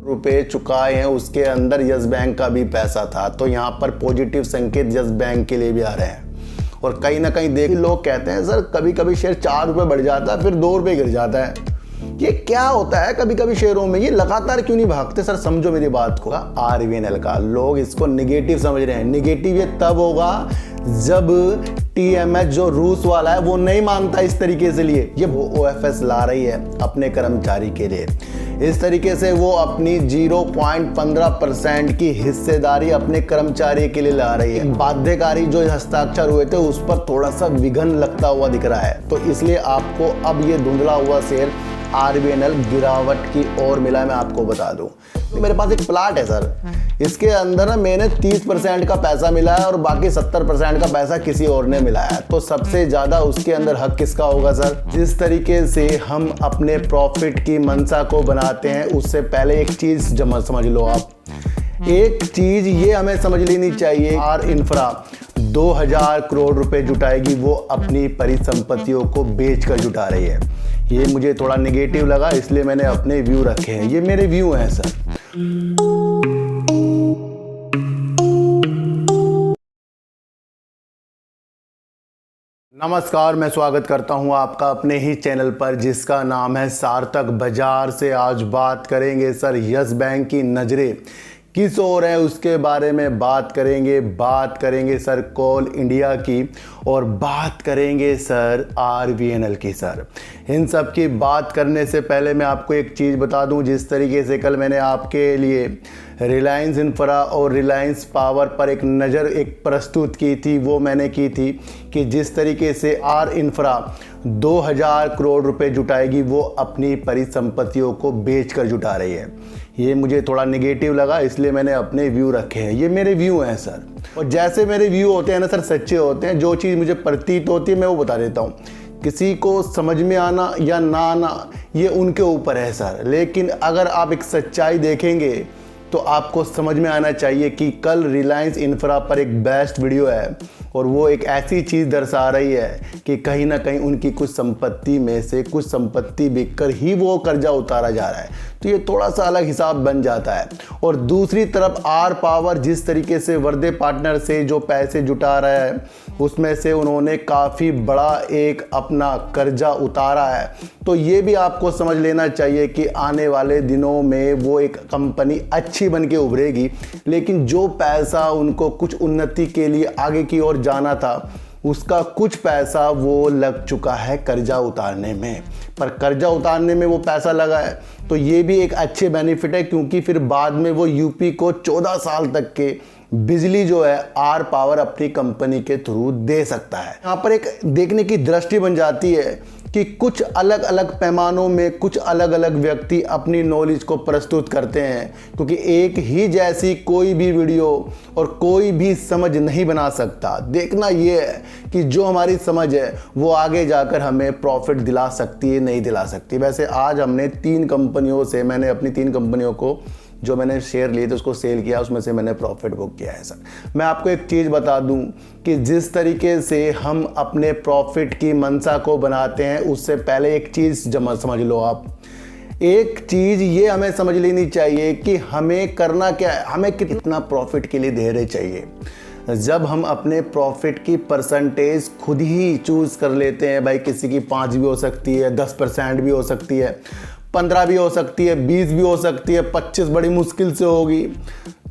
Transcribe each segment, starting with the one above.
रुपए चुकाए हैं उसके अंदर यस बैंक का भी पैसा था। तो यहाँ पर पॉजिटिव संकेत यस बैंक के लिए भी आ रहे हैं। और कहीं ना कहीं देख लोग कहते हैं सर कभी कभी शेयर 4 रुपये बढ़ जाता है फिर 2 रुपये गिर जाता है, ये क्या होता है कभी कभी शेयरों में, ये लगातार क्यों नहीं भागते? सर समझो मेरी बात को, आरवीएनएल का लोग इसको निगेटिव समझ रहे हैं। निगेटिव ये तब होगा जब टीएमएच जो रूस वाला है वो नहीं मानता इस तरीके से लिए, ये वो ओएफएस ला रही है अपने कर्मचारी के लिए। इस तरीके से वो अपनी 0.15% की हिस्सेदारी अपने कर्मचारी के लिए ला रही है। बाध्यकारी जो हस्ताक्षर हुए थे उस पर थोड़ा सा विघन लगता हुआ दिख रहा है, तो इसलिए आपको अब ये धुंधला हुआ शेयर आरवीएनएल गिरावट की ओर मिला। मैं आपको बता दूं, मेरे पास एक प्लाट है सर, इसके अंदर ना मैंने 30% का पैसा मिला है और बाकी 70% का पैसा किसी और ने मिलाया है। तो सबसे ज्यादा उसके अंदर हक किसका होगा सर? जिस तरीके से हम अपने प्रॉफिट की मंशा को बनाते हैं उससे पहले एक चीज समझ लो आप, एक चीज ये हमें समझ लेनी चाहिए, आर इंफ्रा 2000 करोड़ रुपए जुटाएगी, वो अपनी परिसंपत्तियों को बेचकर जुटा रही है। ये मुझे थोड़ा नेगेटिव लगा इसलिए मैंने अपने व्यू रखे हैं, ये मेरे व्यू हैं सर। नमस्कार, मैं स्वागत करता हूं आपका अपने ही चैनल पर जिसका नाम है सार्थक बाजार से। आज बात करेंगे सर यस बैंक की नज़रें किस ओर है उसके बारे में बात करेंगे सर कोल इंडिया की, और बात करेंगे सर आरवीएनएल की। सर इन सब की बात करने से पहले मैं आपको एक चीज़ बता दूं, जिस तरीके से कल मैंने आपके लिए रिलायंस इंफ्रा और रिलायंस पावर पर एक नज़र प्रस्तुत की थी, वो मैंने की थी कि जिस तरीके से आर इंफ्रा 2000 करोड़ रुपए जुटाएगी, वो अपनी परिसंपत्तियों को बेचकर जुटा रही है। ये मुझे थोड़ा नेगेटिव लगा इसलिए मैंने अपने व्यू रखे हैं, ये मेरे व्यू हैं सर। और जैसे मेरे व्यू होते हैं ना सर, सच्चे होते हैं, जो चीज़ मुझे प्रतीत होती है मैं वो बता देता हूँ। किसी को समझ में आना या ना आना ये उनके ऊपर है सर, लेकिन अगर आप एक सच्चाई देखेंगे तो आपको समझ में आना चाहिए कि कल रिलायंस इंफ्रा पर एक बेस्ट वीडियो है और वो एक ऐसी चीज़ दर्शा रही है कि कहीं ना कहीं उनकी कुछ संपत्ति में से कुछ संपत्ति बिककर ही वो कर्जा उतारा जा रहा है, तो ये थोड़ा सा अलग हिसाब बन जाता है। और दूसरी तरफ आर पावर जिस तरीके से वर्दे पार्टनर से जो पैसे जुटा रहा है उसमें से उन्होंने काफ़ी बड़ा एक अपना कर्जा उतारा है, तो ये भी आपको समझ लेना चाहिए कि आने वाले दिनों में वो एक कंपनी अच्छी बन के उभरेगी। लेकिन जो पैसा उनको कुछ उन्नति के लिए आगे की ओर जाना था उसका कुछ पैसा वो लग चुका है कर्जा उतारने में, पर कर्जा उतारने में वो पैसा लगा है तो ये भी एक अच्छे बेनिफिट है, क्योंकि फिर बाद में वो यूपी को 14 साल तक के बिजली जो है आर पावर अपनी कंपनी के थ्रू दे सकता है। यहाँ पर एक देखने की दृष्टि बन जाती है कि कुछ अलग अलग पैमानों में कुछ अलग अलग व्यक्ति अपनी नॉलेज को प्रस्तुत करते हैं, क्योंकि एक ही जैसी कोई भी वीडियो और कोई भी समझ नहीं बना सकता। देखना ये है कि जो हमारी समझ है वो आगे जाकर हमें प्रॉफिट दिला सकती है नहीं दिला सकती। वैसे आज हमने 3 कंपनियों से, मैंने अपनी 3 कंपनियों को जो मैंने शेयर लिए थे उसको सेल किया, उसमें से मैंने प्रॉफिट बुक किया है सर। मैं आपको एक चीज़ बता दूं कि जिस तरीके से हम अपने प्रॉफिट की मंशा को बनाते हैं उससे पहले एक चीज़ समझ लो आप, एक चीज़ ये हमें समझ लेनी चाहिए कि हमें करना क्या है, हमें कितना प्रॉफिट के लिए धैर्य चाहिए। जब हम अपने प्रॉफिट की परसेंटेज खुद ही चूज़ कर लेते हैं, भाई किसी की 5 भी हो सकती है, 10% भी हो सकती है, 15 भी हो सकती है, 20 भी हो सकती है, 25 बड़ी मुश्किल से होगी,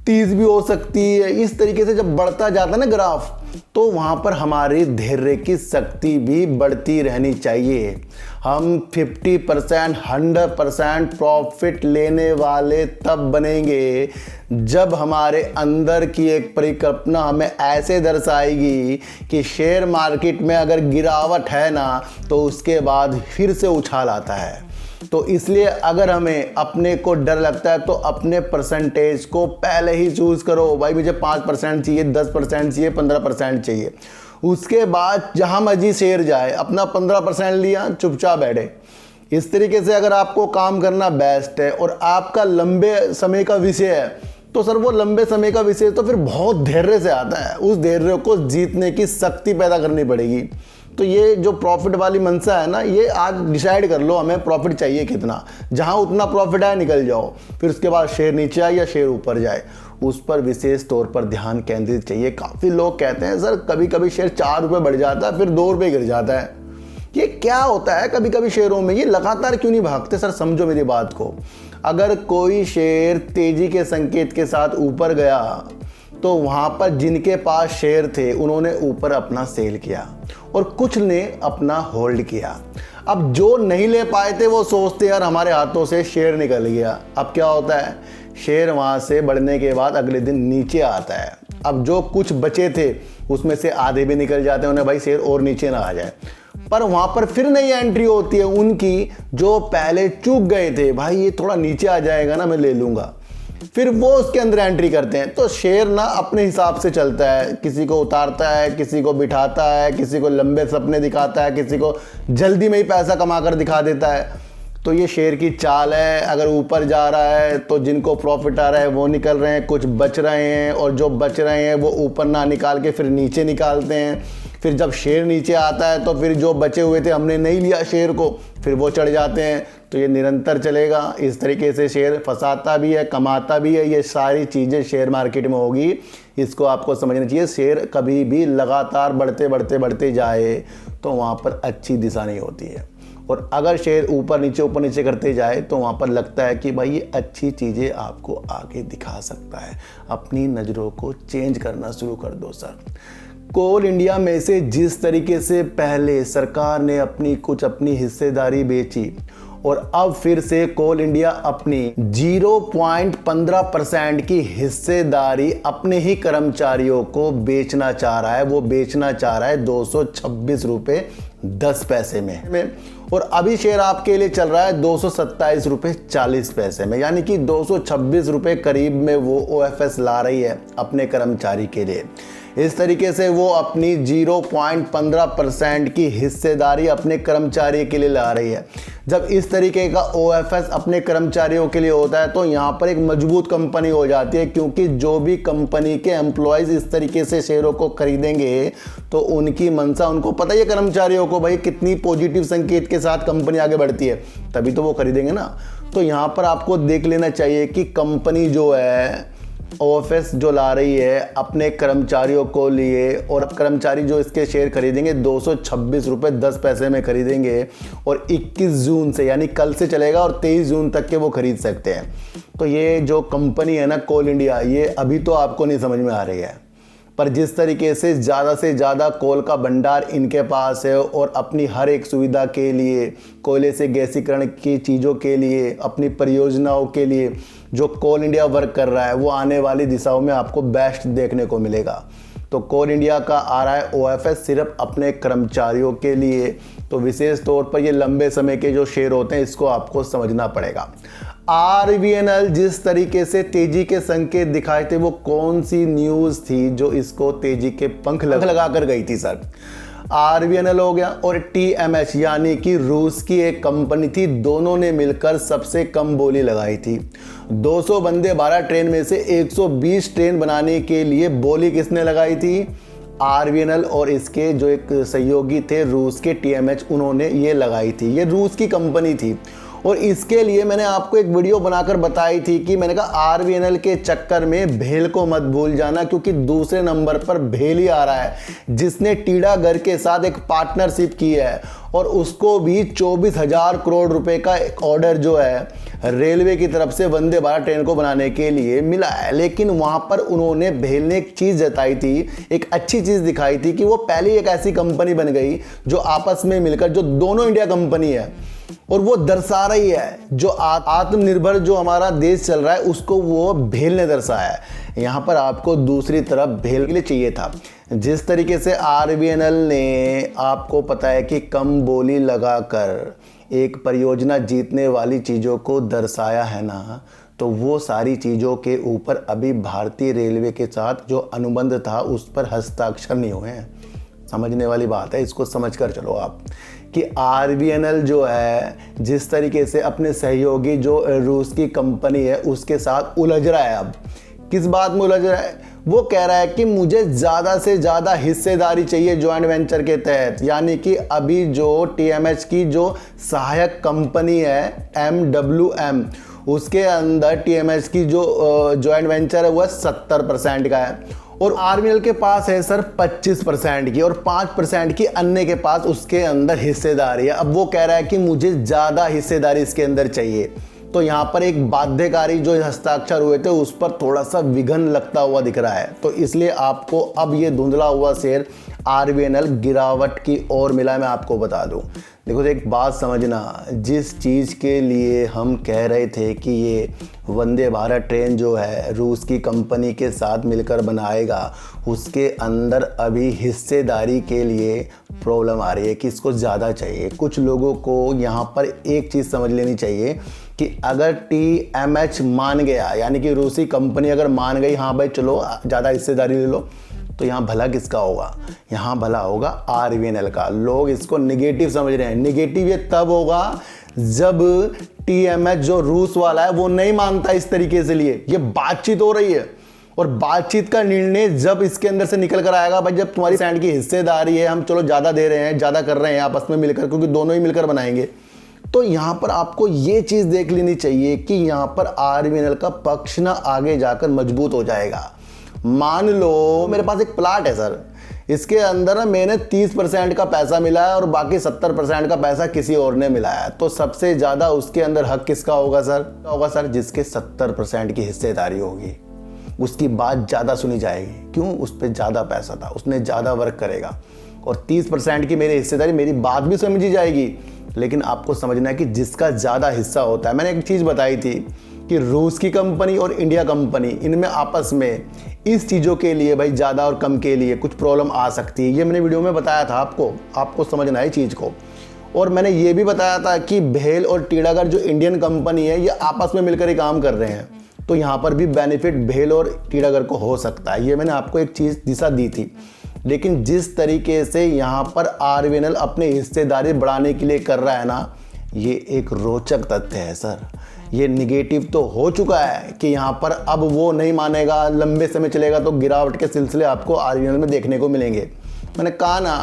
30 भी हो सकती है। इस तरीके से जब बढ़ता जाता है ना ग्राफ, तो वहाँ पर हमारी धैर्य की शक्ति भी बढ़ती रहनी चाहिए। हम 50% 100% प्रॉफिट लेने वाले तब बनेंगे जब हमारे अंदर की एक परिकल्पना हमें ऐसे दर्शाएगी कि शेयर मार्केट में अगर गिरावट है ना तो उसके बाद फिर से उछाल आता है। तो इसलिए अगर हमें अपने को डर लगता है तो अपने परसेंटेज को पहले ही चूज़ करो, भाई मुझे 5% चाहिए, 10% चाहिए, 15% चाहिए। उसके बाद जहाँ मर्जी शेयर जाए अपना 15% लिया, चुपचाप बैठे। इस तरीके से अगर आपको काम करना बेस्ट है और आपका लंबे समय का विषय है तो सर वो लंबे समय का विषय तो फिर बहुत धैर्य से आता है, उस धैर्य को जीतने की शक्ति पैदा करनी पड़ेगी। तो ये जो प्रॉफिट वाली मंशा है ना, ये आज डिसाइड कर लो हमें प्रॉफिट चाहिए कितना, जहां उतना प्रॉफिट आए निकल जाओ, फिर उसके बाद शेयर नीचे आए या शेयर ऊपर जाए उस पर विशेष तौर पर ध्यान केंद्रित चाहिए। काफ़ी लोग कहते हैं सर कभी कभी शेयर 4 रुपये बढ़ जाता है फिर 2 रुपये गिर जाता है, ये क्या होता है कभी कभी शेयरों में, ये लगातार क्यों नहीं भागते सर? समझो मेरी बात को, अगर कोई शेयर तेजी के संकेत के साथ ऊपर गया तो वहाँ पर जिनके पास शेयर थे उन्होंने ऊपर अपना सेल किया और कुछ ने अपना होल्ड किया। अब जो नहीं ले पाए थे वो सोचते यार हमारे हाथों से शेयर निकल गया। अब क्या होता है, शेयर वहाँ से बढ़ने के बाद अगले दिन नीचे आता है। अब जो कुछ बचे थे उसमें से आधे भी निकल जाते हैं, उन्हें भाई शेयर और नीचे ना आ जाए, पर वहाँ पर फिर नई एंट्री होती है उनकी जो पहले चूक गए थे, भाई ये थोड़ा नीचे आ जाएगा ना मैं ले लूँगा, फिर वो उसके अंदर एंट्री करते हैं। तो शेयर ना अपने हिसाब से चलता है, किसी को उतारता है, किसी को बिठाता है, किसी को लंबे सपने दिखाता है, किसी को जल्दी में ही पैसा कमा कर दिखा देता है। तो ये शेयर की चाल है, अगर ऊपर जा रहा है तो जिनको प्रॉफिट आ रहा है वो निकल रहे हैं, कुछ बच रहे हैं, और जो बच रहे हैं वो ऊपर ना निकाल के फिर नीचे निकालते हैं। फिर जब शेयर नीचे आता है तो फिर जो बचे हुए थे हमने नहीं लिया शेयर को, फिर वो चढ़ जाते हैं। तो ये निरंतर चलेगा इस तरीके से, शेयर फंसाता भी है कमाता भी है, ये सारी चीज़ें शेयर मार्केट में होगी, इसको आपको समझना चाहिए। शेयर कभी भी लगातार बढ़ते बढ़ते बढ़ते जाए तो वहाँ पर अच्छी दिशा नहीं होती है, और अगर शेयर ऊपर नीचे करते जाए तो वहाँ पर लगता है कि भाई ये अच्छी चीज़ें आपको आगे दिखा सकता है। अपनी नज़रों को चेंज करना शुरू कर दो सर। कोल इंडिया में से जिस तरीके से पहले सरकार ने अपनी हिस्सेदारी बेची और अब फिर से कोल इंडिया अपनी 0.15% की हिस्सेदारी अपने ही कर्मचारियों को बेचना चाह रहा है। वो बेचना चाह रहा है 226 रुपये 10 पैसे में, और अभी शेयर आपके लिए चल रहा है 227 रुपये 40 पैसे में, यानी कि 226 रुपये करीब में वो OFS ला रही है अपने कर्मचारी के लिए। इस तरीके से वो अपनी 0.15% की हिस्सेदारी अपने कर्मचारी के लिए ला रही है। जब इस तरीके का OFS अपने कर्मचारियों के लिए होता है तो यहाँ पर एक मजबूत कंपनी हो जाती है, क्योंकि जो भी कंपनी के एम्प्लॉयज़ इस तरीके से शेयरों को खरीदेंगे तो उनकी मंशा, उनको पता ही है कर्मचारियों को भाई कितनी पॉजिटिव संकेत के साथ कंपनी आगे बढ़ती है, तभी तो वो खरीदेंगे ना। तो यहाँ पर आपको देख लेना चाहिए कि कंपनी जो है OFS जो ला रही है अपने कर्मचारियों को लिए, और कर्मचारी जो इसके शेयर खरीदेंगे 226 रुपये 10 पैसे में खरीदेंगे, और 21 जून से यानी कल से चलेगा और 23 जून तक के वो खरीद सकते हैं। तो ये जो कंपनी है ना कोल इंडिया, ये अभी तो आपको नहीं समझ में आ रही है, पर जिस तरीके से ज़्यादा कोल का भंडार इनके पास है और अपनी हर एक सुविधा के लिए, कोयले से गैसीकरण की चीज़ों के लिए, अपनी परियोजनाओं के लिए जो कोल इंडिया वर्क कर रहा है, वो आने वाली दिशाओं में आपको बेस्ट देखने को मिलेगा। तो कोल इंडिया का आ रहा है OFS सिर्फ अपने कर्मचारियों के लिए। तो विशेष तौर पर ये लंबे समय के जो शेयर होते हैं इसको आपको समझना पड़ेगा। RVNL जिस तरीके से तेजी के संकेत दिखाए थे, वो कौन सी न्यूज़ थी जो इसको तेजी के पंख लगा कर गई थी सर? RVNL हो गया और TMH यानी कि रूस की एक कंपनी थी, दोनों ने मिलकर सबसे कम बोली लगाई थी। 200 वंदे भारत ट्रेन में से 120 ट्रेन बनाने के लिए बोली किसने लगाई थी? RVNL, और इसके जो एक सहयोगी थे रूस के TMH, उन्होंने ये लगाई थी। ये रूस की कंपनी थी, और इसके लिए मैंने आपको एक वीडियो बनाकर बताई थी कि मैंने कहा RVNL के चक्कर में भेल को मत भूल जाना, क्योंकि दूसरे नंबर पर भेल ही आ रहा है, जिसने टीडागढ़ के साथ एक पार्टनरशिप की है, और उसको भी 24,000 करोड़ रुपए का एक ऑर्डर जो है रेलवे की तरफ से वंदे भारत ट्रेन को बनाने के लिए मिला है। लेकिन वहाँ पर उन्होंने भेल ने एक चीज़ जताई थी, एक अच्छी चीज़ दिखाई थी कि वो पहले एक ऐसी कंपनी बन गई जो आपस में मिलकर, जो दोनों इंडिया कंपनी है, और वो दर्शा रही है जो आत्मनिर्भर जो हमारा देश चल रहा है उसको वो भेल ने दर्शाया है। यहाँ पर आपको दूसरी तरफ भेल के लिए चाहिए था। जिस तरीके से RVNL ने आपको पता है कि कम बोली लगाकर एक परियोजना जीतने वाली चीज़ों को दर्शाया है ना, तो वो सारी चीज़ों के ऊपर अभी भारतीय रेलवे के साथ जो अनुबंध था उस पर हस्ताक्षर नहीं हुए हैं। समझने वाली बात है, इसको समझ कर चलो आप कि RVNL जो है जिस तरीके से अपने सहयोगी जो रूस की कंपनी है उसके साथ उलझ रहा है। अब किस बात में उलझ रहा है? वो कह रहा है कि मुझे ज़्यादा से ज़्यादा हिस्सेदारी चाहिए जॉइंट वेंचर के तहत। यानी कि अभी जो TMH की जो सहायक कंपनी है MWM, उसके अंदर TMH की जो जॉइंट वेंचर है वो 70% का है और RVNL के पास है सर 25% की और 5% की अन्य के पास उसके अंदर हिस्सेदारी है। अब वो कह रहा है कि मुझे ज़्यादा हिस्सेदारी इसके अंदर चाहिए। तो यहाँ पर एक बाध्यकारी जो हस्ताक्षर हुए थे उस पर थोड़ा सा विघन लगता हुआ दिख रहा है। तो इसलिए आपको अब ये धुंधला हुआ शेयर RVNL गिरावट की ओर मिला है। मैं आपको बता दूं, देखो एक बात समझना, जिस चीज़ के लिए हम कह रहे थे कि ये वंदे भारत ट्रेन जो है रूस की कंपनी के साथ मिलकर बनाएगा, उसके अंदर अभी हिस्सेदारी के लिए प्रॉब्लम आ रही है कि इसको ज़्यादा चाहिए। कुछ लोगों को यहाँ पर एक चीज़ समझ लेनी चाहिए कि अगर TMH मान गया, यानी कि रूसी कंपनी अगर मान गई हाँ भाई चलो ज़्यादा हिस्सेदारी ले लो, तो यहाँ भला किसका होगा? यहाँ भला होगा RVNL का। लोग इसको निगेटिव समझ रहे हैं। निगेटिव ये तब होगा जब TMH जो रूस वाला है वो नहीं मानता इस तरीके से लिए। ये बातचीत हो रही है और बातचीत का निर्णय जब इसके अंदर से निकल कर आएगा, भाई जब तुम्हारी सैंड की हिस्सेदारी है, हम चलो ज़्यादा दे रहे हैं, ज़्यादा कर रहे हैं आपस में मिलकर, क्योंकि दोनों ही मिलकर बनाएंगे। तो यहाँ पर आपको ये चीज़ देख लेनी चाहिए कि यहाँ पर RVNL का पक्ष ना आगे जाकर मजबूत हो जाएगा। मान लो मेरे पास एक प्लाट है सर, इसके अंदर ना मैंने 30% का पैसा मिला है और बाकी 70% का पैसा किसी और ने मिलाया है, तो सबसे ज़्यादा उसके अंदर हक किसका होगा सर? होगा सर जिसके 70% की हिस्सेदारी होगी, उसकी बात ज़्यादा सुनी जाएगी। क्यों? उस पर ज़्यादा पैसा था, उसने ज़्यादा वर्क करेगा और 30% की मेरी हिस्सेदारी, मेरी बात भी समझी जाएगी। लेकिन आपको समझना है कि जिसका ज़्यादा हिस्सा होता है, मैंने एक चीज़ बताई थी कि रूस की कंपनी और इंडिया कंपनी, इनमें आपस में इस चीज़ों के लिए भाई ज़्यादा और कम के लिए कुछ प्रॉब्लम आ सकती है। ये मैंने वीडियो में बताया था आपको समझना है चीज़ को। और मैंने ये भी बताया था कि भेल और टीडागढ़ जो इंडियन कंपनी है ये आपस में मिलकर ही काम कर रहे हैं, तो यहाँ पर भी बेनिफिट भेल और टीडागढ़ को हो सकता है। ये मैंने आपको एक चीज़ दिशा दी थी। लेकिन जिस तरीके से यहाँ पर RVNL अपनी हिस्सेदारी बढ़ाने के लिए कर रहा है ना, ये एक रोचक तथ्य है सर। ये निगेटिव तो हो चुका है कि यहाँ पर अब वो नहीं मानेगा, लंबे समय चलेगा तो गिरावट के सिलसिले आपको RVNL में देखने को मिलेंगे। मैंने कहा ना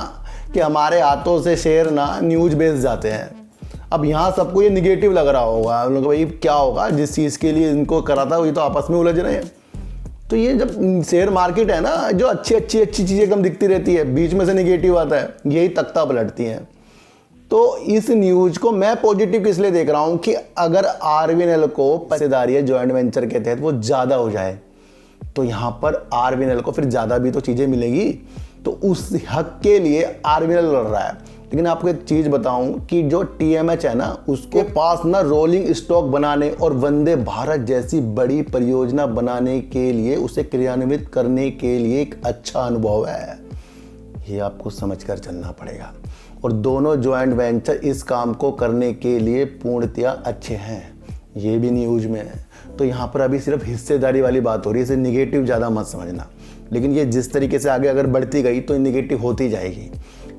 कि हमारे हाथों से शेयर ना न्यूज़ बेस जाते हैं। अब यहाँ सबको ये निगेटिव लग रहा होगा, उन लोगों को भाई क्या होगा, जिस चीज़ के लिए इनको करा था वही तो आपस में उलझ रहे हैं। तो ये जब शेयर मार्केट है ना, जो अच्छी चीज़ें एकदम दिखती रहती है, बीच में से निगेटिव आता है, यही तख्ता पलटती हैं। तो इस न्यूज़ को मैं पॉजिटिव किस लिए देख रहा हूँ कि अगर RVNL को हिस्सेदारी जॉइंट वेंचर के तहत वो ज़्यादा हो जाए, तो यहाँ पर RVNL को फिर ज़्यादा भी तो चीज़ें मिलेगी। तो उस हक के लिए RVNL लड़ रहा है। लेकिन आपको एक चीज़ बताऊं कि जो TMH है ना, उसके पास ना रोलिंग स्टॉक बनाने और वंदे भारत जैसी बड़ी परियोजना बनाने के लिए, उसे क्रियान्वित करने के लिए एक अच्छा अनुभव है। ये आपको समझकर चलना पड़ेगा। और दोनों जॉइंट वेंचर इस काम को करने के लिए पूर्णतया अच्छे हैं, ये भी न्यूज़ में है। तो यहाँ पर अभी सिर्फ हिस्सेदारी वाली बात हो रही है, इसे निगेटिव ज़्यादा मत समझना। लेकिन ये जिस तरीके से आगे अगर बढ़ती गई तो निगेटिव होती जाएगी।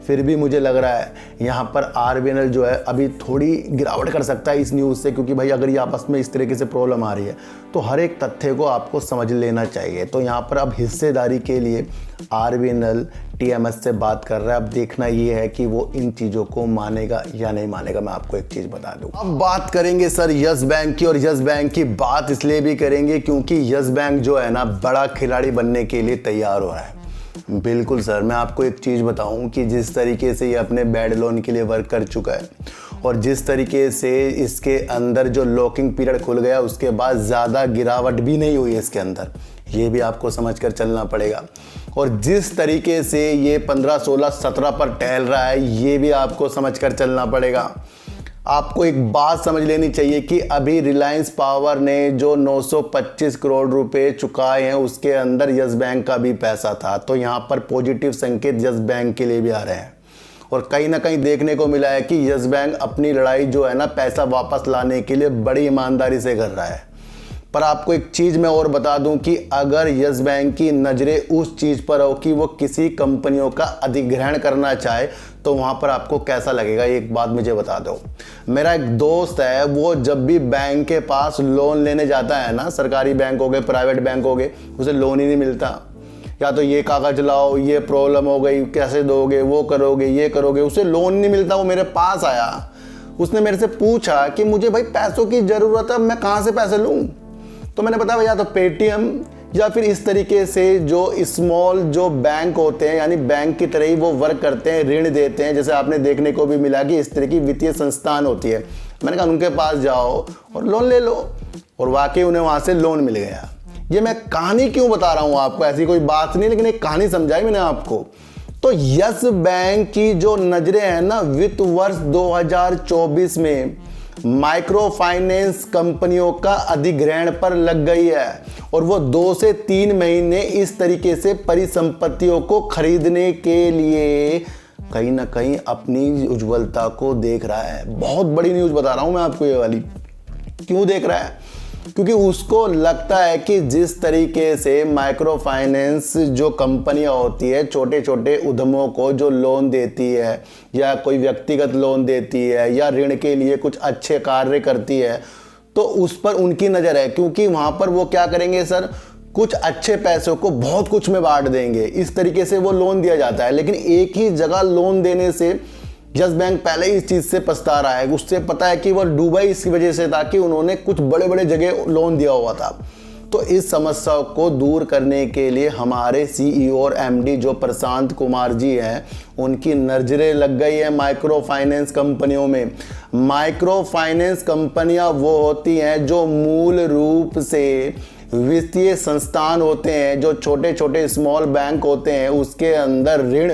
फिर भी मुझे लग रहा है यहाँ पर RVNL जो है अभी थोड़ी गिरावट कर सकता है इस न्यूज़ से, क्योंकि भाई अगर ये आपस में इस तरीके से प्रॉब्लम आ रही है तो हर एक तथ्य को आपको समझ लेना चाहिए। तो यहाँ पर अब हिस्सेदारी के लिए RVNL TMH से बात कर रहा है। अब देखना ये है कि वो इन चीज़ों को मानेगा या नहीं मानेगा। मैं आपको एक चीज़ बता दूँ, अब बात करेंगे सर यस बैंक की। और यस बैंक की बात इसलिए भी करेंगे क्योंकि यस बैंक जो है ना, बड़ा खिलाड़ी बनने के लिए तैयार हो रहा है। बिल्कुल सर, मैं आपको एक चीज़ बताऊं कि जिस तरीके से ये अपने बैड लोन के लिए वर्क कर चुका है और जिस तरीके से इसके अंदर जो लॉकिंग पीरियड खुल गया, उसके बाद ज़्यादा गिरावट भी नहीं हुई है इसके अंदर, ये भी आपको समझकर चलना पड़ेगा। और जिस तरीके से ये 15, 16, 17 पर टहल रहा है, ये भी आपको समझकर चलना पड़ेगा। आपको एक बात समझ लेनी चाहिए कि अभी रिलायंस पावर ने जो 925 करोड़ रुपए चुकाए हैं, उसके अंदर यस बैंक का भी पैसा था। तो यहाँ पर पॉजिटिव संकेत यस बैंक के लिए भी आ रहे हैं। और कहीं ना कहीं देखने को मिला है कि यस बैंक अपनी लड़ाई जो है ना, पैसा वापस लाने के लिए बड़ी ईमानदारी से कर रहा है। पर आपको एक चीज़ मैं और बता दूं कि अगर यस बैंक की नज़रें उस चीज़ पर हो कि वो किसी कंपनियों का अधिग्रहण करना चाहे, तो वहाँ पर आपको कैसा लगेगा, एक बात मुझे बता दो। मेरा एक दोस्त है, वो जब भी बैंक के पास लोन लेने जाता है ना, सरकारी बैंक हो गए, प्राइवेट बैंक हो गए, उसे लोन ही नहीं मिलता। या तो ये कागज लाओ, ये प्रॉब्लम हो गई, कैसे दोगे, वो करोगे, ये करोगे। उसे लोन नहीं मिलता। वो मेरे पास आया, उसने मेरे से पूछा कि मुझे भाई पैसों की ज़रूरत है, मैं कहाँ से पैसे लूँ। तो मैंने बताया भैया तो पेटीएम या फिर इस तरीके से जो स्मॉल जो बैंक होते हैं, यानी बैंक की तरह ही वो वर्क करते हैं, ऋण देते हैं। जैसे आपने देखने को भी मिला कि इस तरह की वित्तीय संस्थान होती है। मैंने कहा उनके पास जाओ और लोन ले लो, और वाकई उन्हें वहाँ से लोन मिल गया। ये मैं कहानी क्यों बता रहा हूँ आपको, ऐसी कोई बात नहीं, लेकिन एक कहानी समझाई मैंने आपको। तो यस बैंक की जो नज़रें हैं ना, वित्त वर्ष 2024 में माइक्रो फाइनेंस कंपनियों का अधिग्रहण पर लग गई है, और वो 2 से 3 महीने इस तरीके से परिसंपत्तियों को खरीदने के लिए कहीं ना कहीं अपनी उज्ज्वलता को देख रहा है। बहुत बड़ी न्यूज़ बता रहा हूं मैं आपको ये वाली। क्यों देख रहा है? क्योंकि उसको लगता है कि जिस तरीके से माइक्रो फाइनेंस जो कंपनियां होती है, छोटे छोटे उद्यमों को जो लोन देती है, या कोई व्यक्तिगत लोन देती है, या ऋण के लिए कुछ अच्छे कार्य करती है, तो उस पर उनकी नज़र है। क्योंकि वहाँ पर वो क्या करेंगे सर, कुछ अच्छे पैसों को बहुत कुछ में बांट देंगे, इस तरीके से वो लोन दिया जाता है। लेकिन एक ही जगह लोन देने से यस बैंक पहले ही इस चीज़ से पछता रहा है। उससे पता है कि वो डूबा इसकी वजह से था कि उन्होंने कुछ बड़े बड़े जगह लोन दिया हुआ था। तो इस समस्या को दूर करने के लिए हमारे सीईओ और एमडी जो प्रशांत कुमार जी हैं, उनकी नजरें लग गई है माइक्रो फाइनेंस कंपनियों में। माइक्रो फाइनेंस कंपनियां वो होती हैं जो मूल रूप से वित्तीय संस्थान होते हैं, जो छोटे छोटे स्मॉल बैंक होते हैं, उसके अंदर ऋण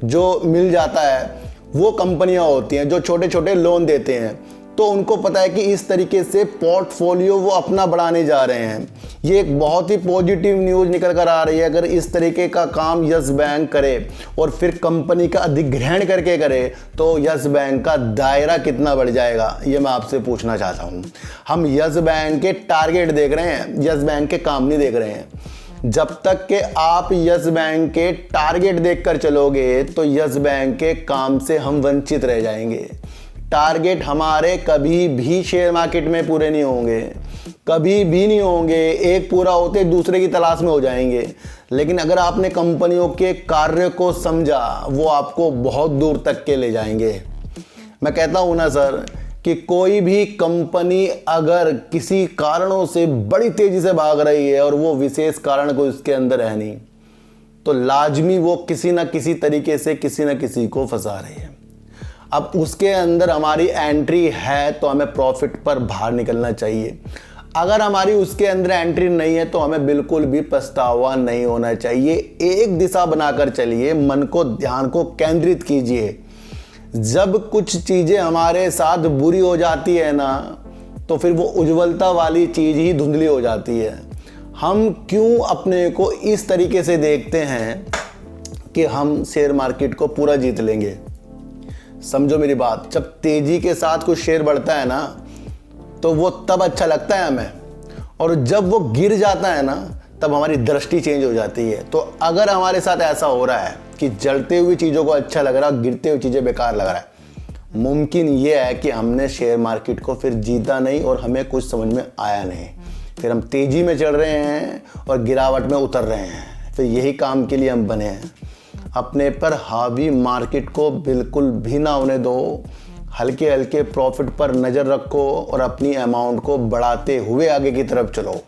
जो मिल जाता है, वो कंपनियां होती हैं जो छोटे छोटे लोन देते हैं। तो उनको पता है कि इस तरीके से पोर्टफोलियो वो अपना बढ़ाने जा रहे हैं। ये एक बहुत ही पॉजिटिव न्यूज़ निकल कर आ रही है। अगर इस तरीके का काम यस बैंक करे और फिर कंपनी का अधिग्रहण करके करे, तो यस बैंक का दायरा कितना बढ़ जाएगा, ये मैं आपसे पूछना चाहता हूँ। हम यस बैंक के टारगेट देख रहे हैं, यस बैंक के काम नहीं देख रहे हैं। जब तक कि आप यस बैंक के टारगेट देखकर चलोगे, तो यस बैंक के काम से हम वंचित रह जाएंगे। टारगेट हमारे कभी भी शेयर मार्केट में पूरे नहीं होंगे, कभी भी नहीं होंगे। एक पूरा होते दूसरे की तलाश में हो जाएंगे। लेकिन अगर आपने कंपनियों के कार्य को समझा, वो आपको बहुत दूर तक के ले जाएंगे। मैं कहता हूं ना सर कि कोई भी कंपनी अगर किसी कारणों से बड़ी तेजी से भाग रही है और वो विशेष कारण कोई उसके अंदर है नहीं, तो लाजमी वो किसी ना किसी तरीके से किसी ना किसी को फंसा रही है। अब उसके अंदर हमारी एंट्री है तो हमें प्रॉफिट पर बाहर निकलना चाहिए। अगर हमारी उसके अंदर एंट्री नहीं है तो हमें बिल्कुल भी पछतावा नहीं होना चाहिए। एक दिशा बनाकर चलिए, मन को, ध्यान को केंद्रित कीजिए। जब कुछ चीज़ें हमारे साथ बुरी हो जाती है ना, तो फिर वो उज्ज्वलता वाली चीज़ ही धुंधली हो जाती है। हम क्यों अपने को इस तरीके से देखते हैं कि हम शेयर मार्केट को पूरा जीत लेंगे। समझो मेरी बात, जब तेजी के साथ कुछ शेयर बढ़ता है ना, तो वो तब अच्छा लगता है हमें, और जब वो गिर जाता है ना, तब हमारी दृष्टि चेंज हो जाती है। तो अगर हमारे साथ ऐसा हो रहा है कि जलते हुई चीज़ों को अच्छा लग रहा है, गिरते हुई चीज़ें बेकार लग रहा है, मुमकिन ये है कि हमने शेयर मार्केट को फिर जीता नहीं और हमें कुछ समझ में आया नहीं। फिर हम तेज़ी में चढ़ रहे हैं और गिरावट में उतर रहे हैं। फिर यही काम के लिए हम बने हैं। अपने पर हावी मार्केट को बिल्कुल भी ना होने दो। हल्के हल्के प्रॉफिट पर नज़र रखो और अपनी अमाउंट को बढ़ाते हुए आगे की तरफ चलो।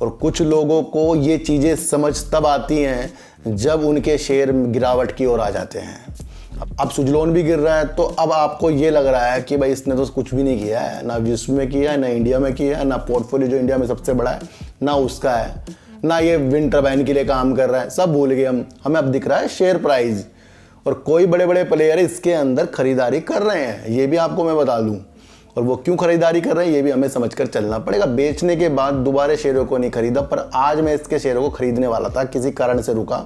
और कुछ लोगों को ये चीज़ें समझ तब आती हैं जब उनके शेयर गिरावट की ओर आ जाते हैं। अब सुजलोन भी गिर रहा है, तो अब आपको ये लग रहा है कि भाई इसने तो कुछ भी नहीं किया है, ना विश्व में किया है, ना इंडिया में किया है, ना पोर्टफोलियो जो इंडिया में सबसे बड़ा है ना उसका है, ना ये विंड टर्बाइन के लिए काम कर रहा है। सब भूल गए हम। हमें अब दिख रहा है शेयर प्राइस, और कोई बड़े बड़े प्लेयर इसके अंदर खरीदारी कर रहे हैं, ये भी आपको मैं बता दूं। और वो क्यों खरीदारी कर रहे हैं ये भी हमें समझकर चलना पड़ेगा। बेचने के बाद दोबारा शेयरों को नहीं खरीदा, पर आज मैं इसके शेयरों को खरीदने वाला था, किसी कारण से रुका,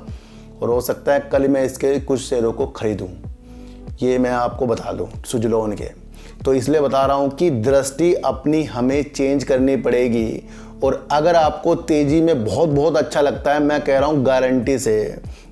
और हो सकता है कल मैं इसके कुछ शेयरों को खरीदूं। ये मैं आपको बता दूं सुजलोन के। तो इसलिए बता रहा हूं कि दृष्टि अपनी हमें चेंज करनी पड़ेगी। और अगर आपको तेज़ी में बहुत बहुत अच्छा लगता है, मैं कह रहा हूं गारंटी से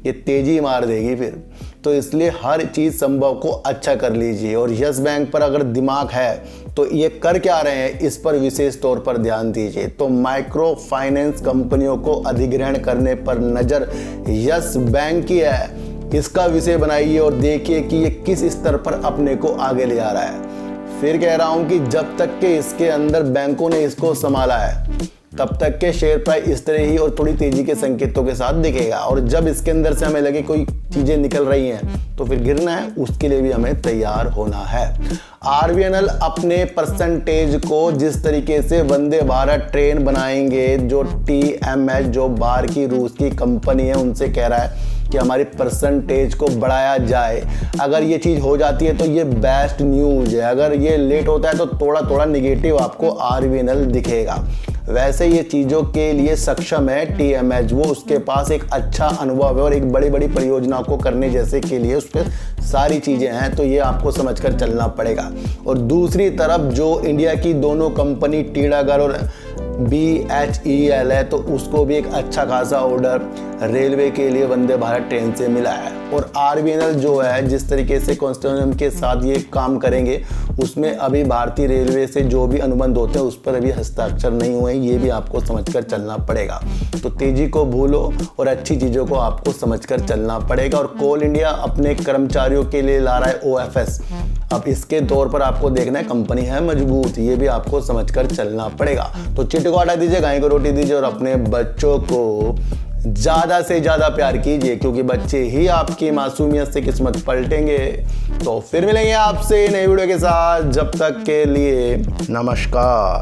ये तेज़ी मार देगी। फिर तो इसलिए हर चीज़ संभव को अच्छा कर लीजिए। और यस बैंक पर अगर दिमाग है तो ये कर क्या रहे हैं, इस पर विशेष तौर पर ध्यान दीजिए। तो माइक्रो फाइनेंस कंपनियों को अधिग्रहण करने पर नज़र यस बैंक की है, इसका विषय बनाइए और देखिए कि ये किस स्तर पर अपने को आगे ले आ रहा है। फिर कह रहा हूं कि जब तक के इसके अंदर बैंकों ने इसको संभाला है तब तक के शेयर प्राइस इस तरह ही और थोड़ी तेजी के संकेतों के साथ दिखेगा। और जब इसके अंदर से हमें लगे कोई चीजें निकल रही हैं तो फिर गिरना है, उसके लिए भी हमें तैयार होना है। आरबीएनएल अपने परसेंटेज को जिस तरीके से वंदे भारत ट्रेन बनाएंगे, जो टीएमएच जो बाहर की रूस की कंपनी है उनसे कह रहा है कि हमारी परसेंटेज को बढ़ाया जाए। अगर ये चीज़ हो जाती है तो ये बेस्ट न्यूज़ है, अगर ये लेट होता है तो थोड़ा थोड़ा निगेटिव आपको आरबीएनएल दिखेगा। वैसे ये चीज़ों के लिए सक्षम है टीएमएच, वो उसके पास एक अच्छा अनुभव है और एक बड़ी बड़ी परियोजना को करने जैसे के लिए उस पर सारी चीज़ें हैं, तो ये आपको समझकर चलना पड़ेगा। और दूसरी तरफ जो इंडिया की दोनों कंपनी टीडागढ़ और BHEL है, तो उसको भी एक अच्छा खासा ऑर्डर रेलवे के लिए वंदे भारत ट्रेन से मिला है। और आरबीएनएल जो है जिस तरीके से कंसोर्टियम के साथ ये काम करेंगे उसमें अभी भारतीय रेलवे से जो भी अनुबंध होते हैं उस पर अभी हस्ताक्षर नहीं हुए, ये भी आपको समझकर चलना पड़ेगा। तो तेजी को भूलो और अच्छी चीज़ों को आपको समझकर चलना पड़ेगा। और कोल इंडिया अपने कर्मचारियों के लिए ला रहा है OFS, अब इसके तौर पर आपको देखना है कंपनी है मजबूत, ये भी आपको समझकर चलना पड़ेगा। तो चिट को हटा दीजिए, गाय को रोटी दीजिए और अपने बच्चों को ज़्यादा से ज़्यादा प्यार कीजिए, क्योंकि बच्चे ही आपकी मासूमियत से किस्मत पलटेंगे। तो फिर मिलेंगे आपसे नई वीडियो के साथ, जब तक के लिए नमस्कार।